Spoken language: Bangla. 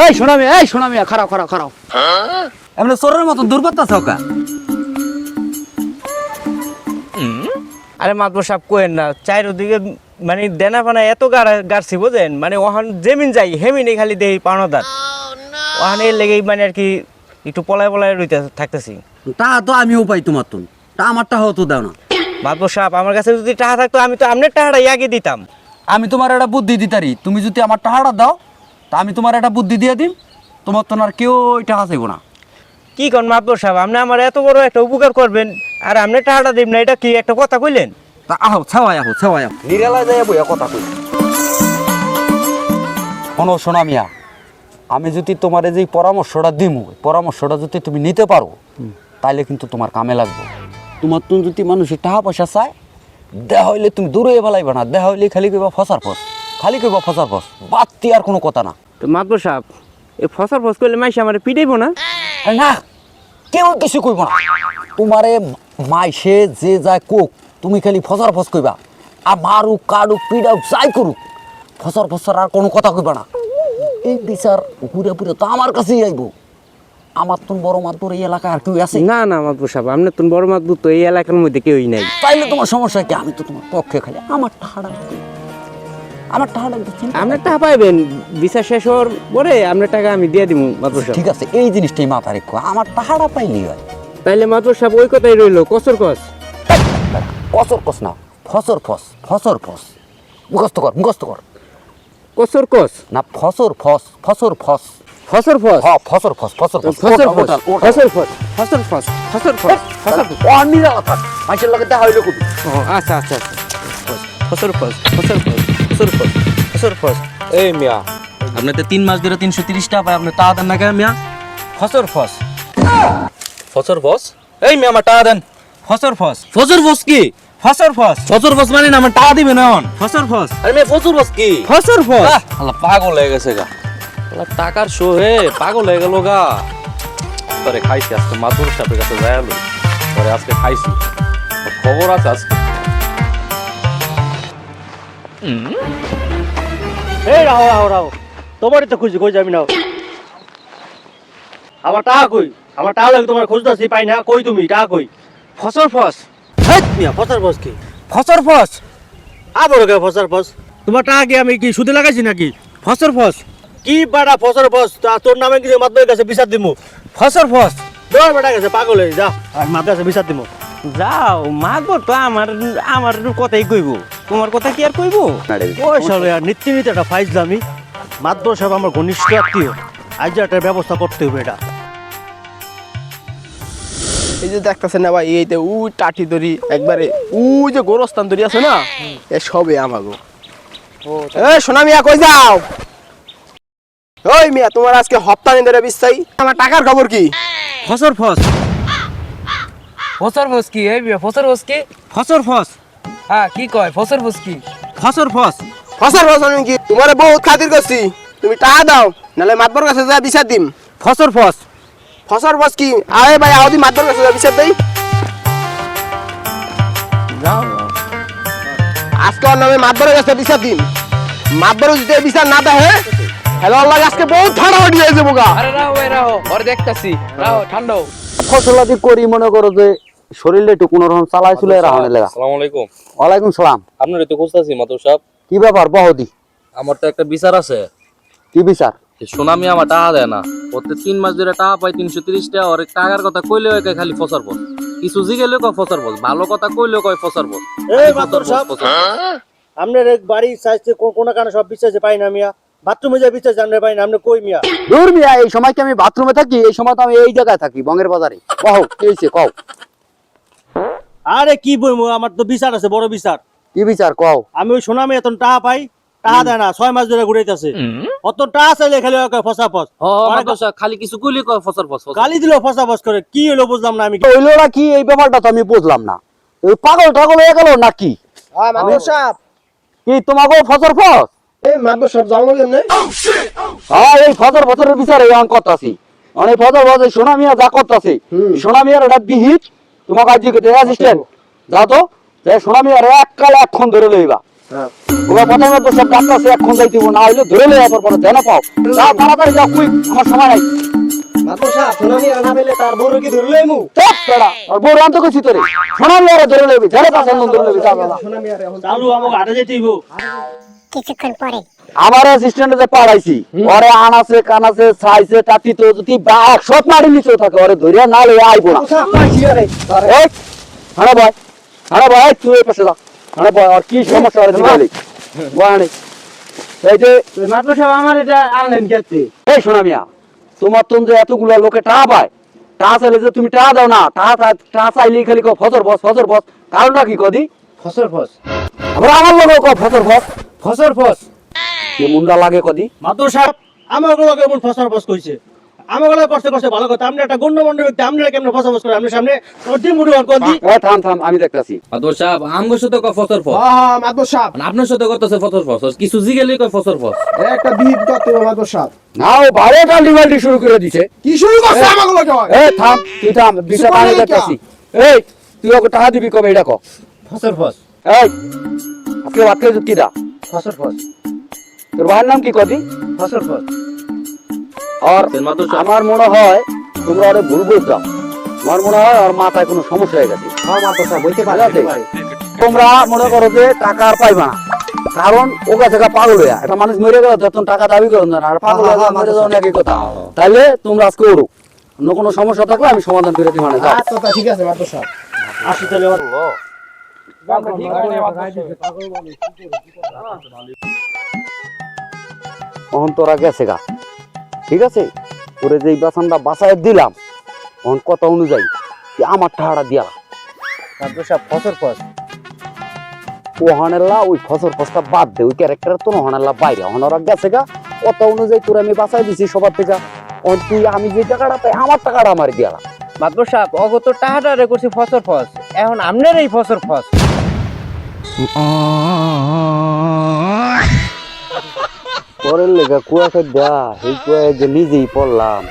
এই শোনা মিয়া খারাপ এমনি চোরের মতো দুর্বত্তা চৌকা। আরে মাতবর সাহেব কোয়েন না, চারিদিকে মানে দেনা পানা এত গাড়ছি বোঝেন, মানে ওখান যেমিন যাই হেমিনে খালি দেই পাওনাদার। ওখানে লেগেই মানে আর কি একটু পলায় রইতে থাকতেছি। তা তো আমিও পাই তোমার তো, তা আমার টাকাও তো দাও না। মাতবর সাহেব আমার কাছে যদি টাকা থাকতো আমি তো আপনার টাকাটাই আগে দিতাম। আমি তোমার একটা বুদ্ধি দিতারি, তুমি যদি আমার টাকাটা দাও তা আমি তোমার একটা বুদ্ধি দিয়ে দিম, তোমার তো আর কেউ ওই টাকা চাইব না। কি কোন মাতবর সাহেব, আপনি আমার এত বড় একটা উপকার করবেন আর আপনি টাকাটা দিব না, এটা কি একটা কথা কইলেন? তা আহো ছাওয়াই নিরালায় যাই বইয়া কথা কই। শোনা মিয়া, আমি যদি তোমার যে পরামর্শটা দিমু, পরামর্শটা যদি তুমি নিতে পারো তাইলে কিন্তু তোমার কামে লাগবে। তোমার তুমি যদি মানুষের টাকা পয়সা চায়, দেহা হইলে তুমি দূরে ফেলাইবা না, দেহা হইলে খালি কইবা ফসার ফস, বাড়তি আর কোনো কথা না। তো মাতবর সাহেব এই ফসর ফস করলে মাইসে আমার পিটাইবো না? না, কেউ কিছু কইব না। তোমারে মাইসে যে যায় কোক, তুমি খালি ফসর ফস কইবা, আর মারুক কাড়ুক পিড়াউক যাই করুক, ফসর আর কোনো কথা কইবা না। এই বিচার ঘুরে পুরে তো আমার কাছেই আইব। আমার তো বড় মাতবর এই এলাকায় আর কেউ আছে? না মাতবর সাহেব, আপনার তো বড় মাতবর তো এই এলাকার মধ্যে কেউই নাই। তাইলে তোমার সমস্যা কি? আমি তো তোমার পক্ষে, খালি আমার টাকাটা আপনার টাকা পাইবেন, বিচার শেষ হওয়ার পরে আপনার টাকা আমি দিয়ে দিব মাতবর সাহেব। ঠিক আছে, এই জিনিসটাই মাথা রেখো, আমার টাকাটা পাইলেই হয়। তাইলে মাতবর সাহেব ওই কথাই রইলো, কসর কস না, ফসর ফস মুখস্থ কর। কসর কস না, ফসর ফস। ফসর ফস হ্যাঁ, ফসর ফস। অনিরালা থাক, মাইসের লগে দেখা হইলো কবি। আচ্ছা ফসর ফস। এই মিয়া, আপনি তো 3 মাস ধরে 330 টাকা পায়, আপনি টাকা দেন না কেন মিয়া? ফসর ফস। এই মিয়া আমার টাকা দেন। ফসর ফস কি? ফসর ফস মানে না, আমার টাকা দিবেন এখন। ফসর ফস। আরে মিয়া কি? ফসর ফস। আল্লাহ পাগল হয়ে গেছে গা, আল্লাহ টাকার শো হে পাগল হয়ে গেল গা। পরে খাইছি আজকে মাতুর সাহেবের কাছে যাইলো, পরে আজকে খাইছি, খবর আছে আজকে। এই রাও তোমারই তো খুঁজি কই যাবি না। আমার টাকা কই? আমার টাকা লাগে তোমার খুঁজতেছি, পাই না। কই তুমি টাকা কই? ফসর ফস। হেৎ মিয়া, ফসার ফস কি? ফসর ফস। আবার কে ফসার ফস? তোমার টাকা কি আমি কি সুদে লাগাইছি নাকি? ফসর ফস। কি বাড়া ফসার ফস? তোর নামে কি মাতবের কাছে বিচার দিমু? ফসর ফস। তোর বেটা গেছে পাগল হয়ে যা, আর মাতবের কাছে বিচার দিমু। যাও মাতবর তো আমার কথাই কইব, তোমার কথা কি আর কইব? ওই সালে আর নিত্য একটা ফাইজলামি। মাতবর সাহেব আমার ঘনিষ্ঠ আত্মীয়, আজ একটা ব্যবস্থা করতে হবে। এটা এই যে দেখতেছেন না ভাই, এইতে উই টাটি দড়ি একবারে উই যে গোরস্থান দড়ি আছে না, এ সবে আমাগো। এই সোনা মিয়া কই যাও? ওই মিয়া, তোমার আজকে হপ্তানি ধরে বিস্তাই, আমার টাকার খবর কি? ফসর ফস। ফসর ফস কি? এই বিয়া ফসর ফস কি? ফসর ফস। হ্যাঁ কি কয় ফসর ফস কি? ফসর ফস। ফসর ফস আমি কি তোমারে বহুত খাতির করছি, তুমি টাকা দাও নালে মাতবর কাছে যা বিচার দিম। ফসর ফস। ফসর ফস কি? আরে ভাই আউদি মাতবর কাছে যা বিচার দেই। যাও আজকে ওর নামে মাতবরের কাছে বিচার দিন। মাতবর যদি বিচার না দেয়, হ্যালো আল্লাহ, আজকে বহুত ঠান্ডা হয়ে যাবে বোকা। আরে রাও ভাই রাও, ওর দেখতাছি রাও ঠান্ডাও। ফসলাদি করি মনে করো যে শরীরে একটু কোনো রকম চালাই চুলে রাখনে লাগা। আসসালামু আলাইকুম। ওয়ালাইকুম সালাম। আপনার তো খুঁজতেছি মাতুর সাহেব। কি ব্যাপার বহদি? আমার তো একটা বিচার আছে। কি বিচার? সোনামি আমার টাকা দেয় না, প্রত্যেক 3 মাস ধরে টাকা পাই 330 টাকা। ওর টাকার কথা কইলেও খালি ফসর ফস, কিছু জিগেলেও কয় ফসর ফস, ভালো কথা কইলেও কয় ফসর ফস। এই মাতবর সাহেব, আপনার এক বাড়ি চাইছে কোন কারণে সব বিচারছে পাই না মিয়া। বাথরুমে যা বিচার জানলে পাই না, আপনি কই মিয়া? দূর মিয়া, এই সময় কি আমি বাথরুমে থাকি? এই সময় তো আমি এই জায়গায় থাকি, বঙ্গের বাজারে। কও কি হইছে কও। আরে কি বইমু, আমার তো বিচার আছে, বড় বিচার। কি বিচার কও? আমি ওই সোনামে এত টাকা পাই, টাকা দেয় না, 6 মাস ধরে ঘুরাইতেছে। অত টাকা চাইলে খালি ফসা ফস। মাতুর সাহেব খালি কিছু কইলে কয় ফসর ফস। গালি দিল ফসা ফস করে, কি হলো বুঝলাম না আমি। হইলো না কি এই ব্যাপারটা তো আমি বুঝলাম না। এই পাগল টাগল হয়ে গেল নাকি? মাতবর সাহেব, কি তোমাকে ফসর ফস? এই মাতবর সাহেব জানো কেমনে? হ্যাঁ, এই ফসরের বিচারে এখন করতাছি। অনেক ফসর ফস সোনা মিয়া যা করতাছে, সোনা মিয়ার এটা বিহিত তোমাকে আজ অ্যাসিস্ট্যান্ট যাও তো, সোনা মিয়ার এক কাল 1 ক্ষণ ধরে লইবা। ওরা প্রথমে তো সব ডাক্তার আছে এখন যাই দিব না হইলে ধরে লয়ে পরে দেন পাও যাও তাড়াতাড়ি যাও কুইক আমার সময় নাই মাত্র সাহেব সোনামি আর না পেলে তার বড় কি ধরে লইমু চুপ বেড়া আর বড় আনতে কইছি তোরে শোনার লয়ে ধরে লইবি যারা পছন্দ ধরে লইবি যা যা সোনামি আর এখন চালু আমাকে হাঁটা যেতে হইব কিছুক্ষণ পরে আমার অ্যাসিস্ট্যান্টে যে পাড়াইছি ওরে আনাছে কানাছে ছাইছে টাটি তো যদি 100 মারি নিচে থাকে ওরে ধরিয়া না লইয়া আইবো না এই হাড়া ভাই তুই এই পাশে যা হাড়া ভাই আর কি সমস্যা হয়েছে বলি বানি এই যে মাত্র সাহেব আমার এটা আনলেন কেতে এই শোনা মিয়া তোমার তো যে এতগুলা লোকে টাকা পায় টাকা চাইলে যে তুমি টাকা দাও না টাকা চাইলে খালি কো ফসর বস কারণটা কি কদি ফসর ফস আবার আমার লোক কো ফসর বস ফসর ফস কি মুন্ডা লাগে কদি মাত্র সাহেব আমাকে লোক এমন ফসর ফস কইছে আমাকে লোক কষ্ট কষ্ট ভালো কথা আপনি একটা গণ্যমান্য ব্যক্তি আপনারা কেমন ফসর ফস করে আপনার সামনে অর্ধি মুড়ি আর কোন দি এই থাম আমি দেখতাছি মাদবর সাহেব আমগো সাথে কয় ফসর ফস হ্যাঁ মাদবর সাহেব মানে আপনার সাথে করতেছে ফসর ফস কিছু জিগেলে কয় ফসর ফস একটা বিহিত করতে হবে মাদবর সাহেব না ও বাইরে টাল্টি শুরু করে দিছে কি শুরু করছে আমাকে লোকে এই থাম তুই থাম বিষয় পানি দেখতাছি এই তুই ওকে টাকা দিবি কবে এটা কো ফসর ফস এই আজকে বাদ করে কি দা ফসর ফস তোর ভাইয়ের নাম কি কদি ফসর ফস আর মাদবর সাহেব আমার মনে হয় তোমরা ওরে ভুল বলছো আমার মনে হয় ওর মাথায় কোনো সমস্যা হয়ে গেছে হ্যাঁ মাত্র সাহেব হইতে ঠিক আছে? তোমরা মনে করো যে টাকা আর পাইবা না কারণ ও কাছে পাগল হইয়া একটা মানুষ মরে গেল যখন টাকা দাবি করো না আর পাগল হয়ে মরে যাওয়া একই কথা তাইলে তোমরা আজকে ওরো অন্য কোনো সমস্যা থাকলে আমি সমাধান করে দিই মানে যাও আচ্ছা ঠিক আছে মাদবর সাহেব আসি তাহলে আমার তখন তোরা গেছে গা ঠিক আছে ওরে যে বাসানটা বাসায় দিলাম তখন কথা অনুযায়ী যে আমার টাকাটা দিয়া মাত্র সাহেব ফসর ফস ওহানেল্লা ওই ফসর ফসটা বাদ দে ওই ক্যারেক্টার তো ওহানেল্লা বাইরে ওহানরা গেছে গা কথা অনুযায়ী তোরা আমি বাসায় দিছি সবার থেকে অন তুই আমি যে টাকাটা পাই আমার টাকাটা আমার দিয়া মাদবর সাহেব অগত টাহাটারে করছি ফসর ফস এখন আমনের এই ফসর ফস পরের লেখা কুয়াকে দেয়া এই কুয়া যে নিজেই পড়লাম